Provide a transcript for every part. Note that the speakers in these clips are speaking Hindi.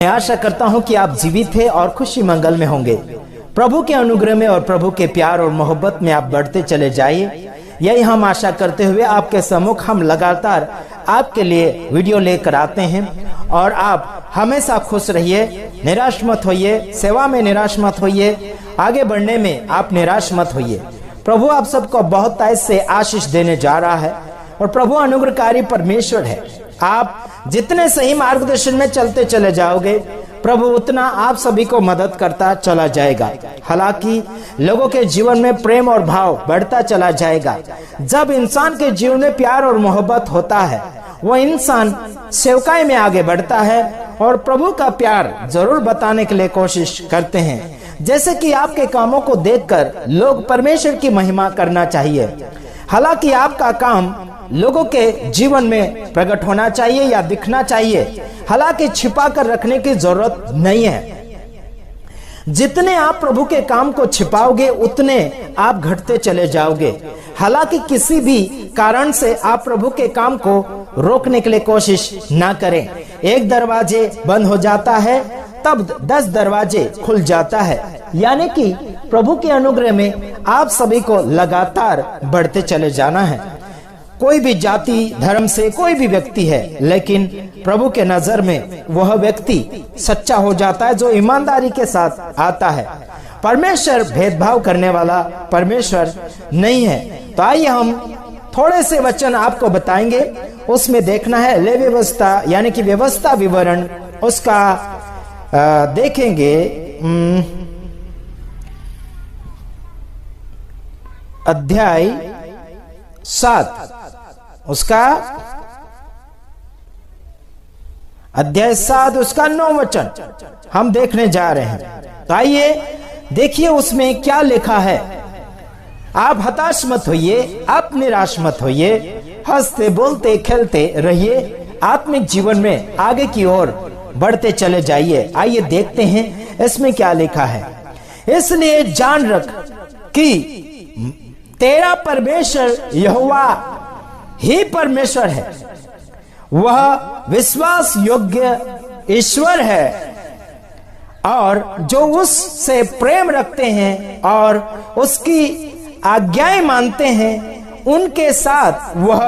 मैं आशा करता हूं कि आप जीवित हैं और खुशी मंगल में होंगे। प्रभु के अनुग्रह में और प्रभु के प्यार और मोहब्बत में आप बढ़ते चले जाइए, यही हम आशा करते हुए आपके सम्मुख हम लगातार आपके लिए वीडियो लेकर आते हैं। और आप हमेशा खुश रहिए, निराश मत होइए, सेवा में निराश मत होइए, आगे बढ़ने में आप निराश मत होइए। प्रभु आप सबको बहुत तेज से आशीष देने जा रहा है और प्रभु अनुग्रहकारी परमेश्वर है। आप जितने सही मार्गदर्शन में चलते चले जाओगे, प्रभु उतना आप सभी को मदद करता चला जाएगा। हालांकि लोगों के जीवन में प्रेम और भाव बढ़ता चला जाएगा। जब इंसान के जीवन में प्यार और मोहब्बत होता है, वह इंसान सेवकाई में आगे बढ़ता है और प्रभु का प्यार जरूर बताने के लिए कोशिश करते हैं। जैसे कि आपके कामों को देखकर लोग परमेश्वर की महिमा करना चाहिए। हालांकि आपका काम लोगों के जीवन में प्रकट होना चाहिए या दिखना चाहिए, हालांकि छिपा कर रखने की जरूरत नहीं है। जितने आप प्रभु के काम को छिपाओगे, उतने आप घटते चले जाओगे। हालांकि किसी भी कारण से आप प्रभु के काम को रोकने के लिए कोशिश ना करें। एक दरवाजे बंद हो जाता है, तब 10 दरवाजे खुल जाता है। यानी कि प्रभु के अनुग्रह में आप सभी को लगातार बढ़ते चले जाना है। कोई भी जाति धर्म से कोई भी व्यक्ति है, लेकिन प्रभु के नजर में वह व्यक्ति सच्चा हो जाता है जो ईमानदारी के साथ आता है। परमेश्वर भेदभाव करने वाला परमेश्वर नहीं है। तो आइए हम थोड़े से वचन आपको बताएंगे, उसमें देखना है ले व्यवस्था यानी कि व्यवस्था विवरण, उसका देखेंगे अध्याय 7, उसका अध्याय 7 उसका 9 वचन हम देखने जा रहे हैं। तो आइए देखिए उसमें क्या लिखा है। आप हताश मत होइए, आप निराश मत होइए, हंसते बोलते खेलते रहिए, आत्मिक जीवन में आगे की ओर बढ़ते चले जाइए। आइए देखते हैं इसमें क्या लिखा है। इसलिए जान रख कि तेरा परमेश्वर यहोवा ही परमेश्वर है, वह विश्वास योग्य ईश्वर है और जो उससे प्रेम रखते हैं और उसकी आज्ञाएं मानते हैं, उनके साथ वह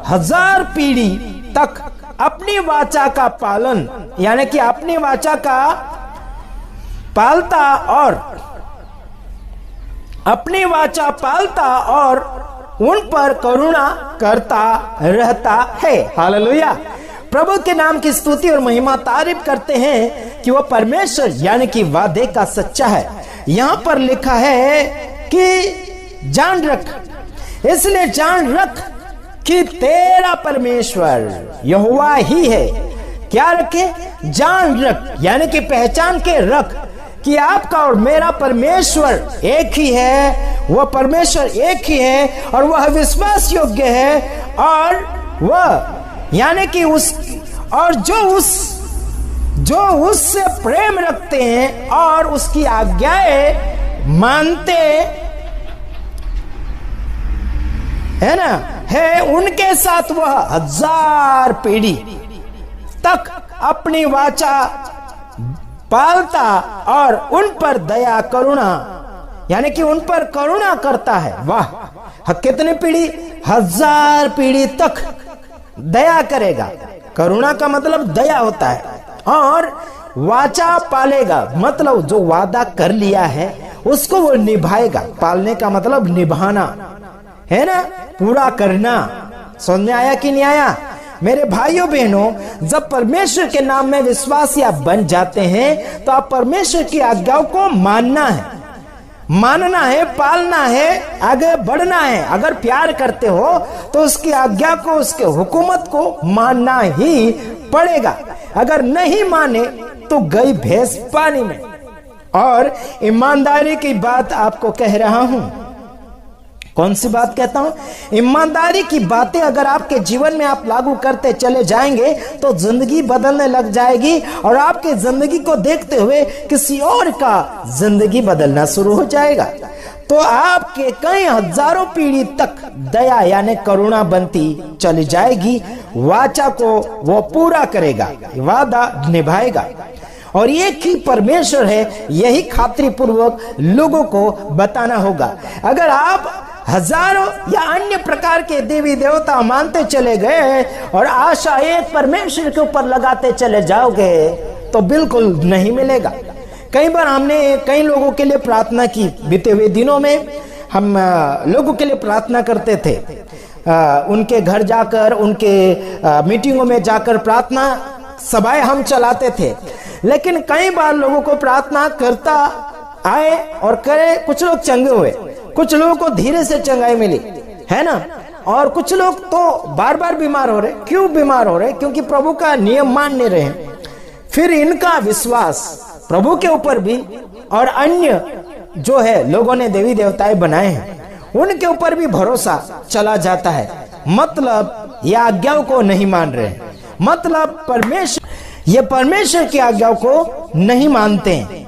1000 पीढ़ी तक अपनी वाचा का पालन यानी कि अपनी वाचा का पालता और अपनी वाचा पालता और उन पर करुणा करता रहता है। हालेलुया। प्रभु के नाम की स्तुति और महिमा तारीफ करते हैं कि वह परमेश्वर यानी कि वादे का सच्चा है। यहाँ पर लिखा है कि जान रख, इसलिए जान रख कि तेरा परमेश्वर यहोवा ही है। क्या रखे? जान रख यानी कि पहचान के रख कि आपका और मेरा परमेश्वर एक ही है, वह परमेश्वर एक ही है और वह विश्वास योग्य है और वह यानी कि और जो उससे प्रेम रखते हैं और उसकी आज्ञाएं मानते है ना, है उनके साथ वह 1000 पीढ़ी तक अपनी वाचा पालता और उन पर दया करुणा यानी कि उन पर करुणा करता है। वाह, कितनी पीढ़ी? 1000 पीढ़ी तक दया करेगा। करुणा का मतलब दया होता है। और वाचा पालेगा मतलब जो वादा कर लिया है उसको वो निभाएगा। पालने का मतलब निभाना है ना, पूरा करना। समझ में आया कि नहीं आया? मेरे भाइयों बहनों, जब परमेश्वर के नाम में विश्वासी आप बन जाते हैं तो आप परमेश्वर की आज्ञाओं को मानना है, पालना है, आगे बढ़ना है। अगर प्यार करते हो तो उसकी आज्ञा को, उसके हुकूमत को मानना ही पड़ेगा। अगर नहीं माने तो गई भैंस पानी में। और ईमानदारी की बात आपको कह रहा हूं। कौन सी बात कहता हूं? ईमानदारी की बातें अगर आपके जीवन में आप लागू करते चले जाएंगे तो जिंदगी बदलने लग जाएगी और आपके जिंदगी को देखते हुए किसी और का जिंदगी बदलना शुरू हो जाएगा। तो आपके कई हजारों पीढ़ी तक दया यानी करुणा बनती चली जाएगी। वाचा को वो पूरा करेगा, वादा निभाएगा। और एक ही परमेश्वर है, यही खातिर पूर्वक लोगों को बताना होगा। अगर आप हजारों या अन्य प्रकार के देवी देवता मानते चले गए और आशा एक परमेश्वर के ऊपर लगाते चले जाओगे तो बिल्कुल नहीं मिलेगा। कई बार हमने कई लोगों के लिए प्रार्थना की, बीते हुए दिनों में हम लोगों के लिए प्रार्थना करते थे, उनके घर जाकर, उनके मीटिंगों में जाकर प्रार्थना सभाएं हम चलाते थे। लेकिन कई बार लोगों को प्रार्थना करता आए और करे, कुछ लोग चंगे हुए, कुछ लोगों को धीरे से चंगाई मिली, है ना, और कुछ लोग तो बार बार बीमार हो रहे। क्यों बीमार हो रहे? क्योंकि प्रभु का नियम मान नहीं रहे। फिर इनका विश्वास प्रभु के ऊपर भी और अन्य जो है लोगों ने देवी देवताएं बनाए हैं उनके ऊपर भी भरोसा चला जाता है। मतलब ये आज्ञाओं को नहीं मान रहे, मतलब ये परमेश्वर की आज्ञाओं को नहीं मानते हैं।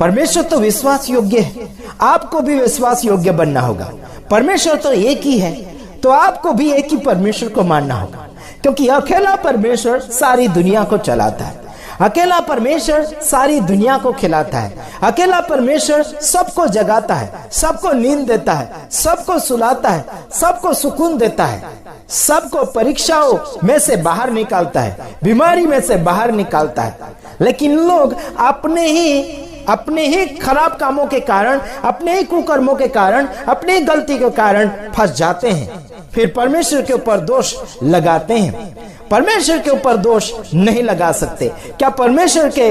परमेश्वर तो विश्वास योग्य है, आपको भी विश्वास योग्य बनना होगा। परमेश्वर तो एक ही है, तो आपको भी एक ही परमेश्वर को मानना होगा, क्योंकि अकेला परमेश्वर सारी दुनिया को चलाता है, अकेला परमेश्वर सारी दुनिया को खिलाता है, अकेला परमेश्वर सबको जगाता है, सबको नींद देता है, सबको सुलाता है, सबको सुकून देता है, सबको परीक्षाओं में से बाहर निकालता है, बीमारी में से बाहर निकालता है। लेकिन लोग अपने ही खराब कामों के कारण, अपने ही कुकर्मों के कारण, अपनी ही गलती के कारण फंस जाते हैं, फिर परमेश्वर के ऊपर दोष लगाते हैं। परमेश्वर के ऊपर दोष नहीं लगा सकते। क्या परमेश्वर के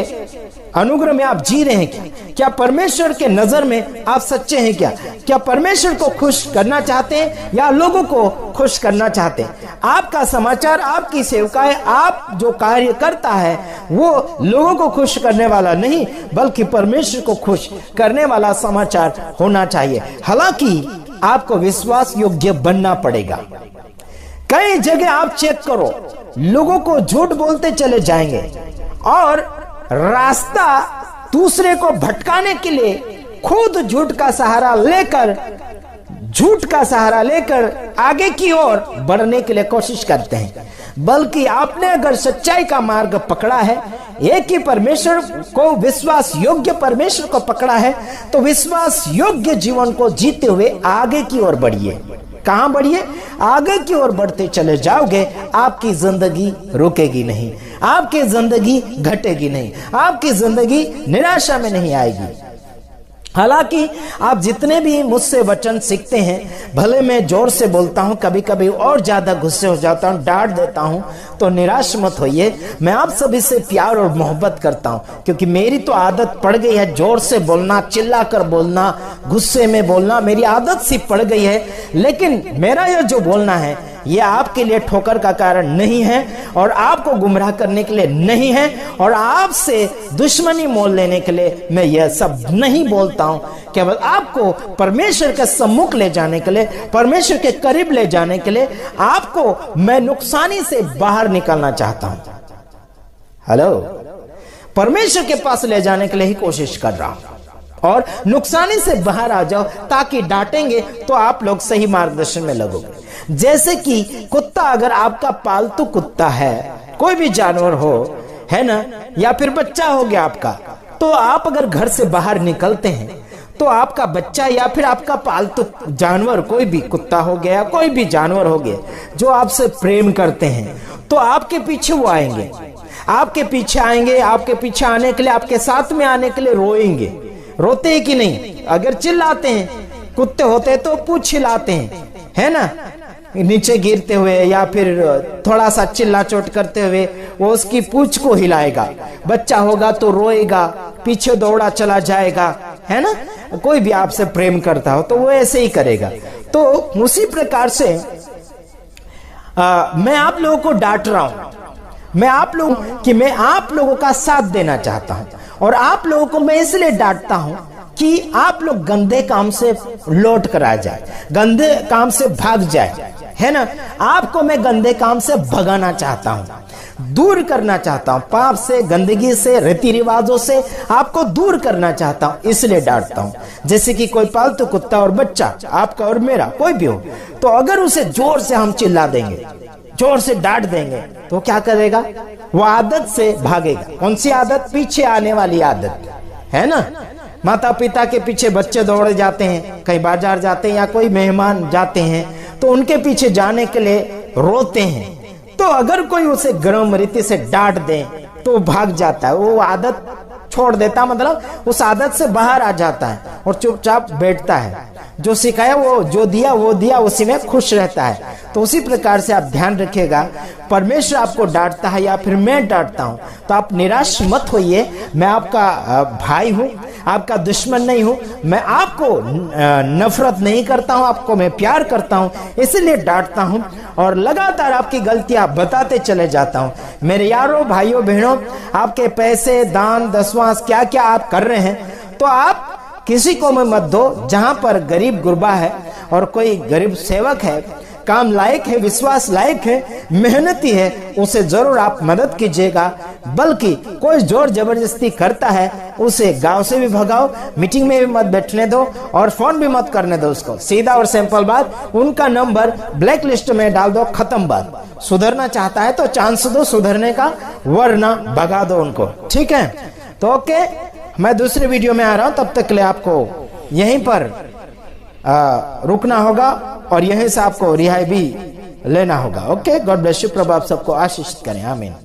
अनुग्रह में आप जी रहे हैं क्या? क्या परमेश्वर के नजर में आप सच्चे हैं क्या? क्या परमेश्वर को खुश करना चाहते हैं या लोगों को खुश करना चाहते हैं? आपका समाचार, आपकी सेवकाएं, आप जो कार्य करता है वो लोगों को खुश करने वाला नहीं, बल्कि परमेश्वर को खुश करने वाला समाचार होना चाहिए। हालांकि आपको विश्वास योग्य बनना पड़ेगा। कई जगह आप चेक करो, लोगों को झूठ बोलते चले जाएंगे और रास्ता दूसरे को भटकाने के लिए खुद झूठ का सहारा लेकर आगे की ओर बढ़ने के लिए कोशिश करते हैं। बल्कि आपने अगर सच्चाई का मार्ग पकड़ा है, एक ही परमेश्वर को, विश्वास योग्य परमेश्वर को पकड़ा है, तो विश्वास योग्य जीवन को जीते हुए आगे की ओर बढ़िए। कहां बढ़िए? आगे की ओर बढ़ते चले जाओगे, आपकी जिंदगी रुकेगी नहीं, आपकी जिंदगी घटेगी नहीं, आपकी जिंदगी निराशा में नहीं आएगी। हालांकि आप जितने भी मुझसे वचन सीखते हैं, भले मैं जोर से बोलता हूं, कभी कभी और ज्यादा गुस्से हो जाता हूं, डांट देता हूं, तो निराश मत होइए। मैं आप सभी से प्यार और मोहब्बत करता हूं, क्योंकि मेरी तो आदत पड़ गई है जोर से बोलना, चिल्ला कर बोलना, गुस्से में बोलना, मेरी आदत सी पड़ गई है। लेकिन मेरा यह जो बोलना है ये आपके लिए ठोकर का कारण नहीं है और आपको गुमराह करने के लिए नहीं है और आपसे दुश्मनी मोल लेने के लिए मैं यह सब नहीं बोलता हूं। केवल आपको परमेश्वर के सम्मुख ले जाने के लिए, परमेश्वर के करीब ले जाने के लिए आपको मैं नुकसानी से बाहर निकालना चाहता हूं। हेलो, परमेश्वर के पास ले जाने के लिए ही कोशिश कर रहा हूं और नुकसानी से बाहर आ जाओ, ताकि डांटेंगे तो आप लोग सही मार्गदर्शन में लगोगे। जैसे कि कुत्ता, अगर आपका पालतू कुत्ता है, कोई भी जानवर हो, है ना, या फिर बच्चा हो गया आपका, तो आप अगर घर से बाहर निकलते हैं तो आपका बच्चा या फिर आपका पालतू जानवर, कोई भी कुत्ता हो गया, कोई भी जानवर हो गया, जो आपसे प्रेम करते हैं, तो आपके पीछे वो आएंगे, आपके पीछे आएंगे, आपके पीछे आने के लिए, आपके साथ में आने के लिए रोएंगे। रोते हैं कि नहीं? अगर चिल्लाते हैं, कुत्ते होते तो पूंछ हिलाते हैं, है ना, नीचे गिरते हुए या फिर थोड़ा सा चिल्ला चोट करते हुए वो उसकी पूंछ को हिलाएगा। बच्चा होगा तो रोएगा, पीछे दौड़ा चला जाएगा, है ना। कोई भी आपसे प्रेम करता हो तो वो ऐसे ही करेगा। तो उसी प्रकार से मैं आप लोगों को डांट रहा हूं, मैं आप लोगों का साथ देना चाहता हूं और आप लोगों को मैं इसलिए डांटता हूं कि आप लोग गंदे काम से लौट कर आ जाए, गंदे काम से भाग जाए, है ना। आपको मैं गंदे काम से भगाना चाहता हूं, दूर करना चाहता हूं, पाप से, गंदगी से, रीति रिवाजों से आपको दूर करना चाहता हूं, इसलिए डांटता हूं। जैसे कि कोई पालतू कुत्ता और बच्चा, आपका और मेरा, कोई भी हो, तो अगर उसे जोर से हम चिल्ला देंगे, जोर से डांट देंगे तो क्या करेगा? वो आदत से भागेगा। कौन सी आदत? पीछे आने वाली आदत, है ना। माता पिता के पीछे बच्चे दौड़े जाते हैं, कहीं बाजार जाते हैं या कोई मेहमान जाते हैं तो उनके पीछे जाने के लिए रोते हैं। तो अगर कोई उसे गर्म रीति से डांट दे तो भाग जाता है, वो आदत छोड़ देता, मतलब उस आदत से बाहर आ जाता है और चुपचाप बैठता है। जो सिखाया वो जो दिया वो दिया, उसी में खुश रहता है। तो उसी प्रकार से आप ध्यान रखिएगा, परमेश्वर आपको डांटता है या फिर मैं डांटता हूं तो आप निराश मत होइए। मैं आपका भाई हूं, आपका दुश्मन नहीं हूं। मैं आपको नफरत नहीं करता हूं, आपको मैं प्यार करता हूं, इसलिए डांटता हूं और लगातार आपकी गलतियां बताते चले जाता हूं। मेरे यारों, भाइयों, बहनों, आपके पैसे, दान, दसवांस क्या क्या आप कर रहे हैं तो आप किसी को मत दो। जहां पर गरीब गुरबा है और कोई गरीब सेवक है, काम लायक है, विश्वास लायक है, मेहनती है, उसे जरूर आप मदद कीजिएगा। बल्कि कोई जोर जबरदस्ती करता है उसे गांव से भी भगाओ, मीटिंग में भी मत बैठने दो और फोन भी मत करने दो उसको। सीधा और सिंपल बात, उनका नंबर ब्लैक लिस्ट में डाल दो, खत्म बात। सुधरना चाहता है तो चांस दो सुधरने का, वरना भगा दो उनको। ठीक है, तो ओके, मैं दूसरे वीडियो में आ रहा हूं, तब तक के लिए आपको यहीं पर रुकना होगा और यहीं से आपको रिहाई भी लेना होगा। Okay, God bless you. प्रभु आप सबको आशीष करें। आमीन।